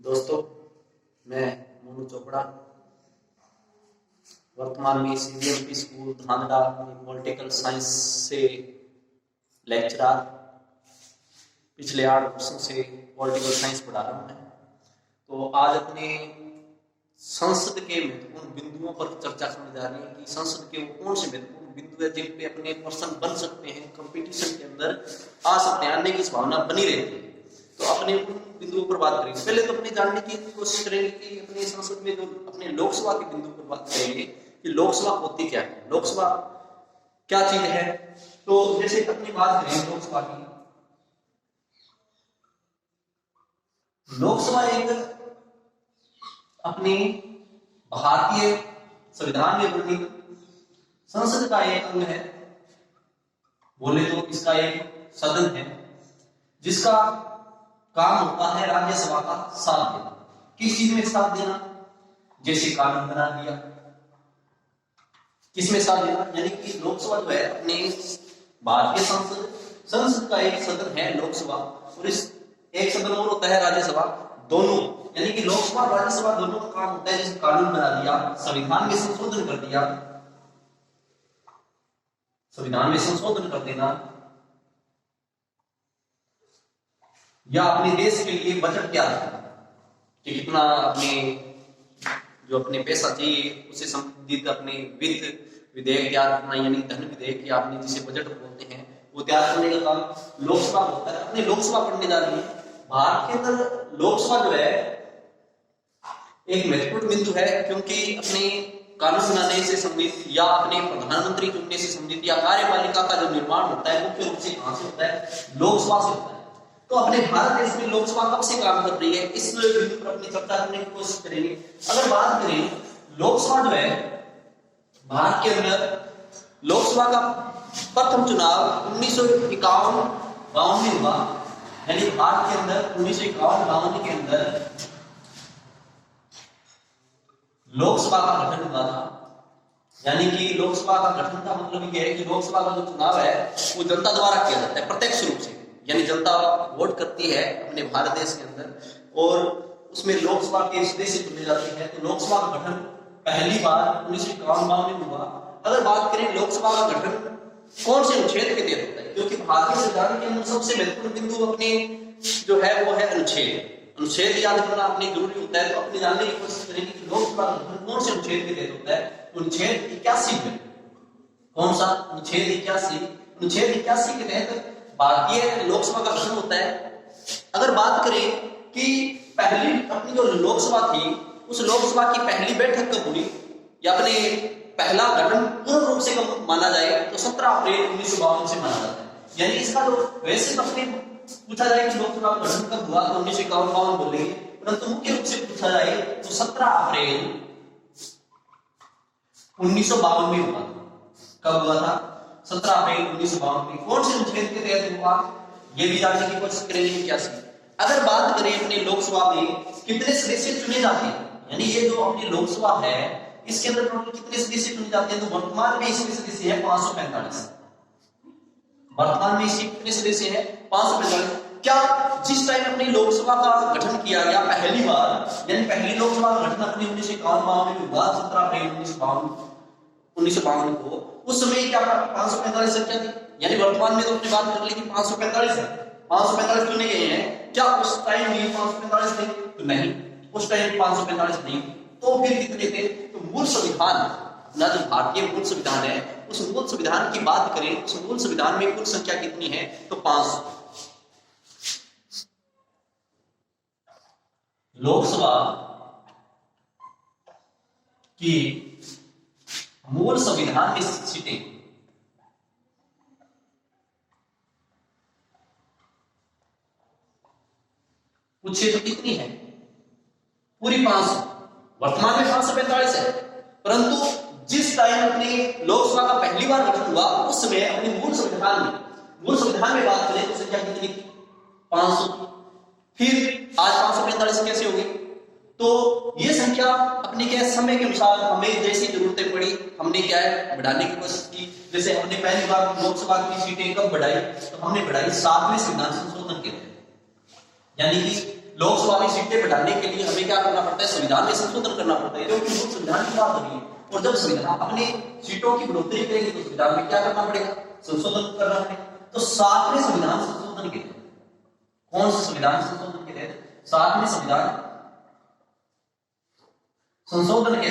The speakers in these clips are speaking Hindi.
दोस्तों, मैं मोनू चोपड़ा वर्तमान में CBMP स्कूल धांधड़ा में पॉलिटिकल साइंस से लेक्चरर पिछले 8 वर्षों से पॉलिटिकल साइंस पढ़ा रहा हूँ मैं। तो आज अपने संसद के महत्वपूर्ण बिंदुओं पर चर्चा करने जा रहे हैं कि संसद के वो कौन से महत्वपूर्ण बिंदु है जिन पे अपने पर्सन बन सकते हैं, कंपटीशन के अंदर आ सकते हैं, आने की संभावना बनी रहती है। तो अपने उन बिंदुओं पर बात करेंगे। पहले तो अपने जानने की कोशिश करेंगे कि अपने संसद में जो अपने लोकसभा के बिंदु पर बात करेंगे कि लोकसभा होती क्या है, लोकसभा क्या चीज है। तो जैसे अपनी बात करें लोकसभा की, लोकसभा एक अपने भारतीय संविधान में वर्णित संसद का एक अंग है। बोले तो इसका एक सदन है जिसका काम होता है राज्यसभा का साथ देना। किस चीज में साथ देना? जैसे कानून बना दिया, किसमें साथ देना? यानी कि लोकसभा जो है अपने भारतीय संसद का एक सदन है लोकसभा, और इस एक सदन और होता है राज्यसभा। दोनों यानी कि लोकसभा और राज्यसभा दोनों का काम होता है जैसे कानून बना दिया, संविधान में संशोधन कर दिया, संविधान में संशोधन कर देना, या अपने देश के लिए बजट क्या है कि कितना अपने जो अपने पैसा चाहिए उससे संबंधित अपने वित्त विधेयक तैयार करना, यानी धन विधेयक या अपने जिसे बजट बोलते हैं वो तैयार करने का काम लोकसभा होता है। अपने लोकसभा पढ़ने जा रही है। भारत के अंदर लोकसभा जो है एक महत्वपूर्ण बिंदु है, क्योंकि अपने कानून बनाने से संबंधित या अपने प्रधानमंत्री चुनने से संबंधित या कार्यपालिका का जो निर्माण होता है मुख्य रूप से कहां से होता है? लोकसभा से होता है। तो अपने भारत देश में लोकसभा कब से काम कर रही है, इस बिंदु पर अपनी चर्चा करने की कोशिश करेंगे। अगर बात करें लोकसभा जो है भारत के अंदर, लोकसभा का प्रथम चुनाव 1951-52 में हुआ। यानी भारत के अंदर 1951-52 के अंदर लोकसभा का गठन हुआ था। यानी कि लोकसभा का गठन का मतलब यह है कि लोकसभा का जो चुनाव है वो जनता द्वारा किया जाता है प्रत्यक्ष रूप से, यानी जनता वोट करती है अपने भारत देश के अंदर और उसमें लोकसभा के सदस्य चुने जाते हैं। तो लोकसभा का गठन पहली बार 1951-52 में हुआ। अगर बात करें लोकसभा का गठन कौन से अनुच्छेद के तहत होता है, क्योंकि भारतीय संविधान के अंदर सबसे महत्वपूर्ण बिंदु अपने जो है वो है अनुच्छेद। अनुच्छेद याद करना अपनी जरूरी होता है। तो अपने जानने की कोशिश करेंगे कि लोकसभा का गठन कौन से अनुच्छेद के तहत होता है। अनुच्छेद 81 में। कौन सा? अनुच्छेद 81। अनुच्छेद 81 के तहत भारतीय लोकसभा का गठन होता है। अगर बात करें कि पहली अपनी जो लोकसभा थी उस लोकसभा की पहली बैठक कब हुई या अपने पहला गठन पूर्ण रूप से कब माना जाए तो 17 अप्रैल 1952 से माना जाता है। यानी इसका जो वैसे अपने पूछा जाए कि लोकसभा का गठन कब हुआ तो 1951-52 बोलेंगे, परंतु मुख्य रूप से पूछा जाए तो 17 अप्रैल 1952 में हुआ। कब हुआ था? 17 अप्रैल 1952 में। कौन से अनुच्छेद के तहत हुआ ये भी जानने की कोशिश करेंगे। क्या सी अगर बात करें अपने लोकसभा में कितने सदस्य चुने जाते हैं, यानी ये जो अपनी लोकसभा है इसके अंदर टोटल कितने सदस्य चुने जाते हैं, तो वर्तमान में इसके सदस्य है 545। वर्तमान में इसके कितने सदस्य हैं? 545। क्या जिस टाइम अपनी लोकसभा का गठन किया गया पहली बार, यानी पहली लोकसभा का गठन अपने 1951-52 में हुआ 17 अप्रैल 1952 को, उस समय क्या 545 संख्या थी। यानी वर्तमान में तो अपनी बात कर ली कि 545 है, 545 चुने गए हैं। क्या उस टाइम भी 545 थे? तो नहीं, उस टाइम 545 नहीं। तो फिर कितने थे? तो मूल संविधान अपना जो भारतीय मूल संविधान है उस मूल संविधान की बात करें, उस मूल संविधान में कुल संख्या कितनी है? तो 500। लोकसभा की मूल संविधान में सीटें पूछे तो कितनी है? पूरी 500। वर्तमान में 545 है, परंतु जिस टाइम अपने लोकसभा का पहली बार गठन हुआ उस समय अपने मूल संविधान में बात करें तो संख्या कितनी थी? 500। फिर आज 545 कैसे होगी? तो ये संख्या अपने क्या समय के अनुसार हमें जैसी जरूरतें पड़ी हमने क्या है बढ़ाने की कोशिश की। जैसे हमने पहली बार लोकसभा की सीटें कब बढ़ाई? तो हमने बढ़ाई 7वें संविधान संशोधन के तहत। यानी कि लोकसभा में सीटें बढ़ाने के लिए हमें क्या करना पड़ता है, संविधान में संशोधन करना पड़ता है, क्योंकि वो संविधान की बात हो रही है। और जब संविधान अपने सीटों की बढ़ोतरी करेंगे तो संविधान में क्या करना पड़ेगा, संशोधन करना पड़ेगा। तो 7वें संविधान संशोधन के तहत, कौन से संविधान संशोधन के तहत, 7वें संविधान संशोधन के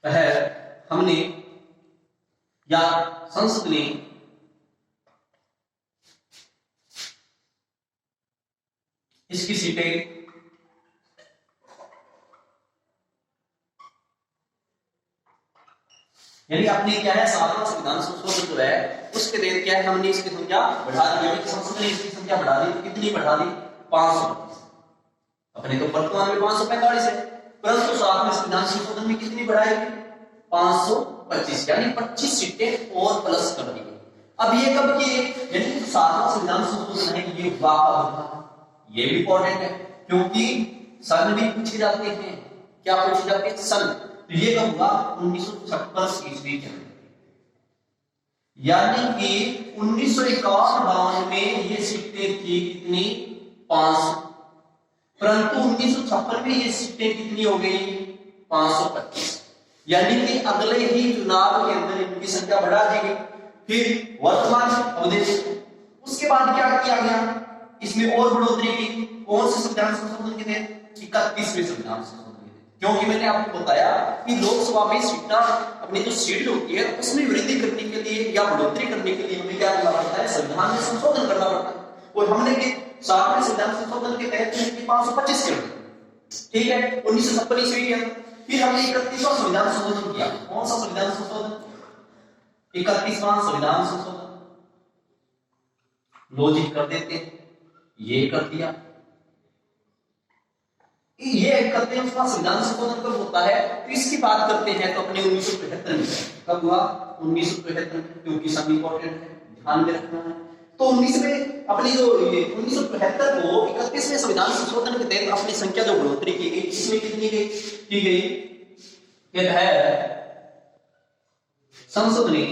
तहत हमने या संसद ने इसकी सीटें यानी अपने क्या है 7वां संविधान संशोधन जो है उसके तहत क्या है, हमने इसकी संख्या बढ़ा दी, यानी संसद ने इसकी संख्या बढ़ा दी। कितनी बढ़ा दी, 525। अपने तो वर्तमान में 545 है, परंतु 7वें संविधान संशोधन में कितनी बढ़ाएगी, 525, यानी 25 सीटें और प्लस कर दी गई। अब ये कब किए, यानी 7वां संविधान संशोधन है ये हुआ कब था, ये भी इंपॉर्टेंट है क्योंकि सन भी पूछे जाते हैं। क्या पूछे जाते हैं, सन। तो ये कब हुआ, 1956 ईस्वी के अंदर, यानी कि 1951 में ये सीटें थी कितनी, 500, परंतु 1956 में ये सीटें कितनी हो गई, 525, यानी कि अगले ही चुनाव के अंदर इनकी संख्या बढ़ा दी गई। फिर वर्तमान अवधि, उसके बाद क्या किया गया, इसमें और बढ़ोतरी की, कौन से संविधान संशोधन के तहत, 31वें संविधान संशोधन के तहत। क्योंकि मैंने आपको बताया कि लोकसभा में सीटा अपनी जो सीट होती है उसमें वृद्धि करने के लिए या बढ़ोतरी करने के लिए हमें क्या करना पड़ता है, संविधान में संशोधन करना पड़ता है। और हमने 7वें संविधान संशोधन के तहत 525 कर दिया, ठीक है, 1956 ईस्वी के अंदर। फिर हमने 31वां संविधान संशोधन किया। कौन सा संविधान संशोधन, 31वां संविधान संशोधन। लॉजिक कर देते, ये कर दिया। ये 31वां संविधान संशोधन कब होता है, तो इसकी बात करते हैं तो अपने 1973 में। कब हुआ, 1973 में, क्योंकि सब इंपॉर्टेंट है, ध्यान में रखना है। तो 19 अपनी जो 1973 को 31वें संविधान संशोधन के तहत अपनी संख्या जो बढ़ोतरी की गई, इसमें कितनी गई की गई, कहता है संसद ने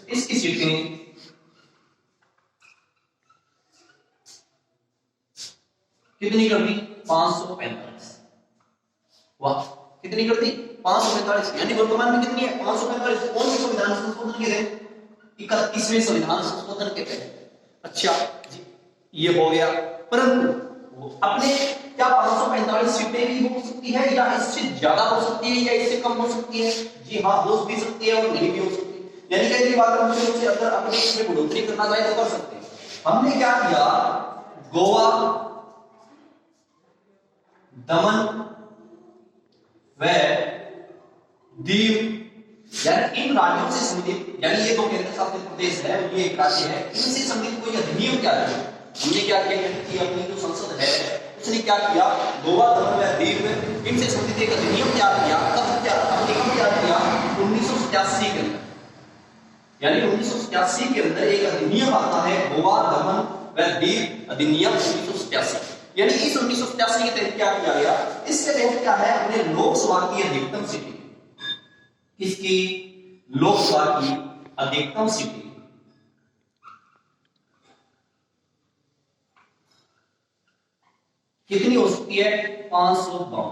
इसकी सीटें कितनी कर दी, 545। वाह, कितनी कर दी, 545, यानी वर्तमान में कितनी है, 545। कौन से संविधान संशोधन के तहत, 31वें संविधान संशोधन के तहत। अच्छा जी, ये हो गया। परंतु अपने क्या 545 सीटें भी हो सकती है या इससे ज्यादा हो सकती है या इससे कम हो सकती है, जी हाँ, हो भी सकती है और नहीं भी हो सकती है। यानी कई बात हमसे अगर अपने इसमें बढ़ोतरी करना चाहे तो कर सकते हैं। हमने क्या किया, गोवा, दमन व दीव, यानी इन राज्यों से संबंधित, यानी ये दो केंद्र शासित प्रदेश है, ये एक राज्य है, इनसे संबंधित कोई अधिनियम क्या है, हमने क्या किया कि अपनी जो संसद है उसने क्या किया, गोवा, दमन व दीव इनसे संबंधित एक अधिनियम तैयार किया। कब क्या अधिनियम तैयार किया, 1987 के अंदर, यानी 1987 के अंदर एक अधिनियम आता है, गोवा, दमन व दीव अधिनियम 1987। यानी इस 1987 के तहत क्या किया गया, इसके तहत क्या है, अपने लोकसभा की अधिकतम सीटें, किसकी, लोकसभा की अधिकतम सीटें कितनी हो सकती है, 552।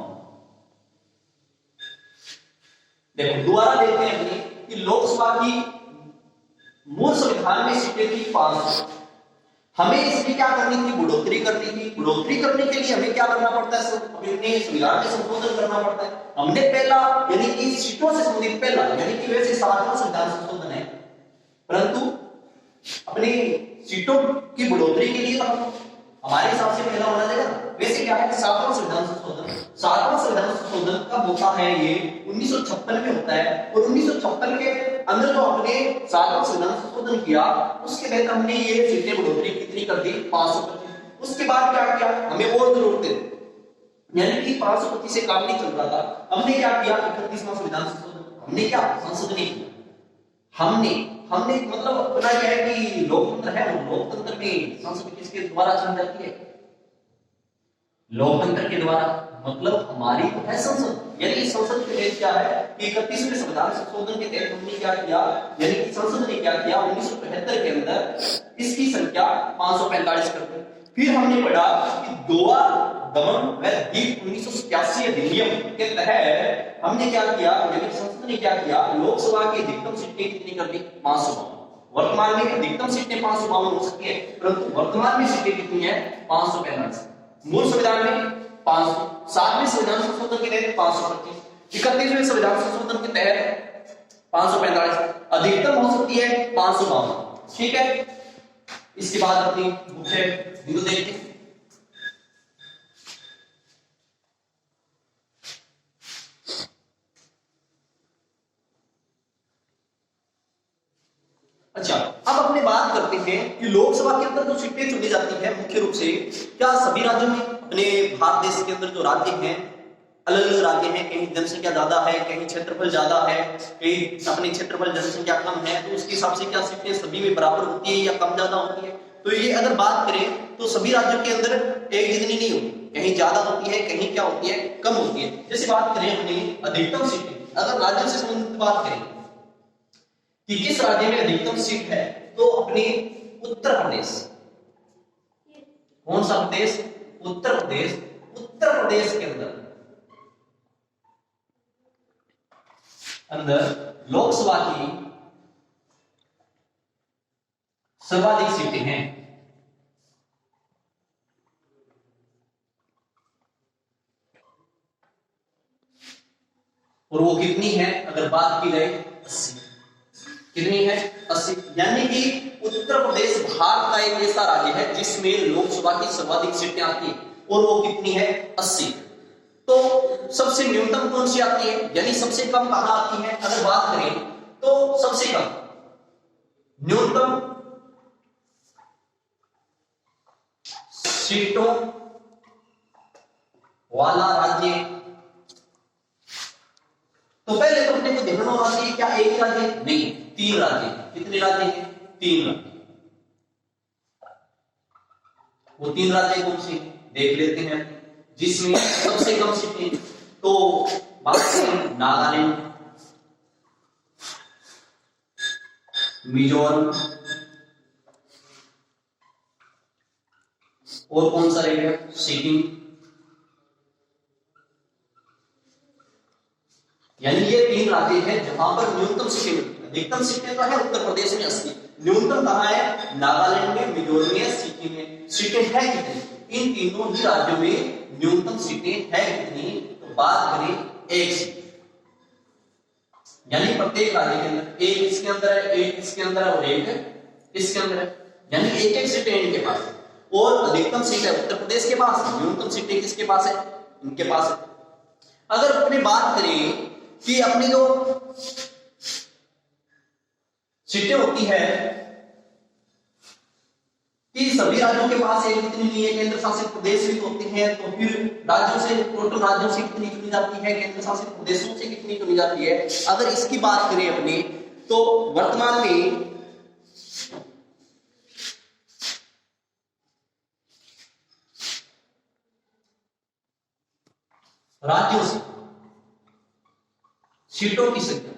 देखो दोबारा देखते हैं अपनी कि लोकसभा की मूल संविधान में सीटें थी 500, हमें इसमें क्या करनी थी, बढ़ोतरी करनी थी। बढ़ोतरी करने के लिए हमें क्या करना पड़ता है, अपने संविधान में संशोधन करना पड़ता है। हमने पहला यानी कि सीटों से संबंधित पहला, यानी कि वैसे 7वां संविधान संशोधन है, परंतु अपनी सीटों की बढ़ोतरी के लिए हमारे हिसाब से पहला होना चाहिए। वैसे क्या है, 7वां संविधान संशोधन, 7वां संविधान संशोधन कब होता है, ये 1956 में होता है। और 1956 के अंदर जो हमने 7वां संविधान संशोधन किया उसके तहत हमने ये सीटें बढ़ोतरी कितनी कर दी, 525। उसके बाद क्या किया, हमें और जरूरतें, यानी कि 525 से काम नहीं चल रहा था, हमने क्या किया, 31वां संविधान संशोधन हमने क्या, संसद ने किया। हमने मतलब अपना क्या है कि लोकतंत्र है, लोकतंत्र में संसद किसके द्वारा चुनी जाती है, लोकतंत्र के द्वारा। मतलब हमारी तो है संसद, यानी कि संसद के तहत क्या है कि 31वें संविधान संशोधन के तहत हमने क्या किया, यानी कि संसद ने क्या किया 1975 के अंदर इसकी संख्या 545 कर दी। फिर हमने पढ़ा कि गोवा दमन व दीव 1987 अधिनियम के तहत हमने क्या किया, यानी संसद ने क्या किया, लोकसभा की अधिकतम सीटें कितनी कर दी, 552। वर्तमान में अधिकतम सीटें 552 हो सकती है, परंतु वर्तमान में सीटें कितनी है, 545। मूल संविधान में 500, 7वें संविधान संशोधन के तहत 525, 31वें संविधान संशोधन के तहत 545, अधिकतम हो सकती है 552। ठीक है, इसके बाद अपनी बुक है बिंदु देखते हैं। अच्छा, अब अपने बात करते हैं कि लोकसभा के अंदर जो सीटें चुनी जाती है मुख्य रूप से क्या सभी राज्यों में, अपने भारत देश के अंदर जो राज्य हैं अलग अलग राज्य हैं, कहीं जनसंख्या ज्यादा है, कहीं क्षेत्रफल ज्यादा है, कहीं अपने क्षेत्रफल जनसंख्या कम है, तो उसके हिसाब से क्या सीटें सभी में बराबर होती है या कम ज्यादा होती है। तो ये अगर बात करें तो सभी राज्यों के अंदर एक जितनी नहीं होती, कहीं ज्यादा होती है, कहीं क्या होती है, कम होती है। जैसे बात करें अपनी अधिकतम सीटें, अगर राज्यों से संबंधित बात करें कि किस राज्य में अधिकतम सीट है, तो अपने उत्तर प्रदेश। कौन सा प्रदेश, उत्तर प्रदेश। उत्तर प्रदेश के अंदर लोकसभा की सर्वाधिक सीटें हैं। और वो कितनी है, अगर बात की जाए 80। कितनी है, 80। यानी कि उत्तर प्रदेश भारत का एक ऐसा राज्य है जिसमें लोकसभा की सर्वाधिक सीटें आती है, और वो कितनी है, 80। तो सबसे न्यूनतम कौन सी आती है, यानी सबसे कम कहां आती है, अगर बात करें तो सबसे कम न्यूनतम सीटों वाला राज्य। तो पहले तो अपने को देखना होगा कि क्या एक राज्य, नहीं 3 राज्य। कितने राज्य हैं, 3 राज्य। वो 3 राज्य कौन से देख लेते हैं, जिसमें सबसे कम सीटें। तो बात करें नागालैंड, मिजोरम, और कौन सा रहेगा, सिक्किम। यानी ये 3 राज्य हैं जहां पर न्यूनतम सीटें मिलती है। अधिकतम सीटें तो है उत्तर प्रदेश में 80, न्यूनतम कहां है, नागालैंड में, मिजोरम में, सिक्किम में। सीटें है कितनी, इन तीनों ही राज्यों में न्यूनतम सीटें है कितनी, तो बात करें 1 सीट। यानी प्रत्येक राज्य के अंदर एक इसके अंदर है, एक इसके अंदर है, और एक इसके अंदर है, यानी एक एक सीटें इनके पास है। और अधिकतम सीट है उत्तर प्रदेश के पास, न्यूनतम सीटें किसके पास है, इनके पास है। अगर अपनी बात करें कि अपनी जो सीटें होती है कि सभी राज्यों के पास एक इतनी नहीं है, केंद्र शासित प्रदेश भी होते हैं, तो फिर राज्यों से, टोटल राज्यों से कितनी चुनी जाती है, केंद्र शासित प्रदेशों से कितनी चुनी जाती है। अगर इसकी बात करें अपनी, तो वर्तमान में राज्यों से सीटों की संख्या,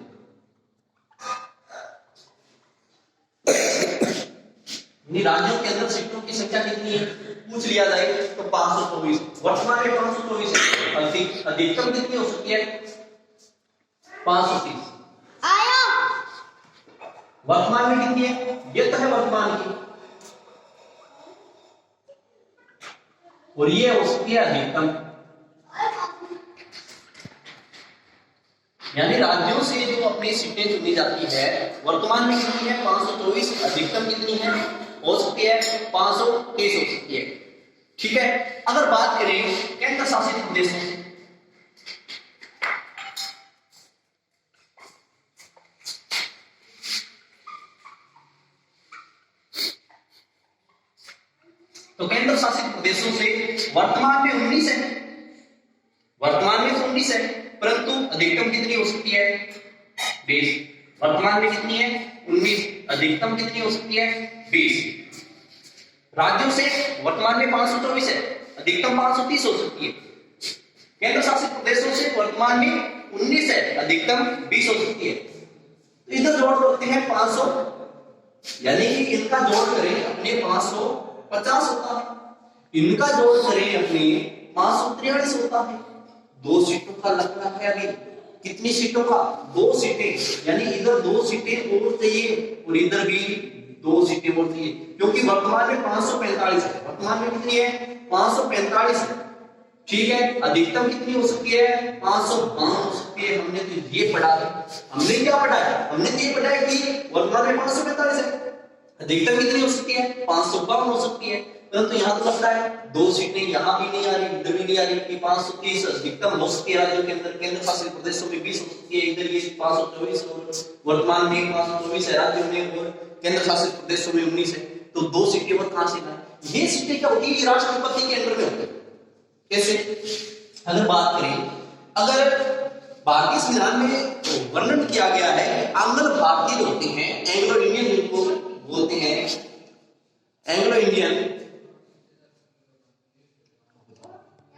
राज्यों के अंदर सीटों की संख्या कितनी है पूछ लिया जाए तो 524। वर्तमान में 524 है। अधिकतम कितनी हो सकती है, 530। वर्तमान में कितनी है, ये तो है वर्तमान की, और ये हो सकती है अधिकतम। यानी राज्यों से जो अपनी सीटें चुनी जाती है, वर्तमान में कितनी है, 524। अधिकतम कितनी है, हो सकती है 530 हो सकती है। ठीक है। अगर बात करें केंद्र शासित प्रदेशों की, तो केंद्र शासित प्रदेशों से वर्तमान में 19 है, वर्तमान में 19 है, परंतु अधिकतम कितनी हो सकती है, 20। वर्तमान में कितनी है, 19। अधिकतम कितनी हो सकती है, 20। राज्यों से वर्तमान में 524 है, अधिकतम 530 हो सकती है। केंद्र शासित प्रदेशों से वर्तमान में 19 है, अधिकतम 20 हो सकती है। तो इधर जोड़ करते हैं 500, यानी कि इनका जोड़ करें अपने 550 होता है, इनका जोड़ करें अपने 543 होता है। 2 सीटों का लफड़ा है अभी। कितनी सीटों का? 2 सीटें, यानी इधर 2 सीटें और चाहिए और इधर भी 2 सीटें और चाहिए, क्योंकि वर्तमान में 545 है। वर्तमान में कितनी है? 545 है। ठीक है, अधिकतम कितनी हो सकती है? 552 हो सकती है। हमने तो ये पढ़ा है। हमने क्या पढ़ा है? हमने तो ये पढ़ा है कि वर्तमान में 545 है, अधिकतम कितनी हो सकती है? 552 हो सकती है। परंतु यहाँ तो लगता है 2 सीटें यहाँ भी नहीं आ रही, इधर भी नहीं आ रही कि 530 अधिकतम हो सकती है राज्यों के अंदर, केंद्र शासित प्रदेशों में 20 हो सकती है, इधर ये 524 और वर्तमान में 524 है राज्यों में और केंद्र शासित प्रदेशों में 19 है। तो 2 सीटें और कहां से लाए? ये सीटें क्या होती है? राष्ट्रपति के अंडर में होती है। कैसे? अगर बात करें, अगर भारतीय संविधान में वर्णन किया गया है आंग्ल भारतीय होते हैं, एंग्लो इंडियन जिनको बोलते हैं, एंग्लो इंडियन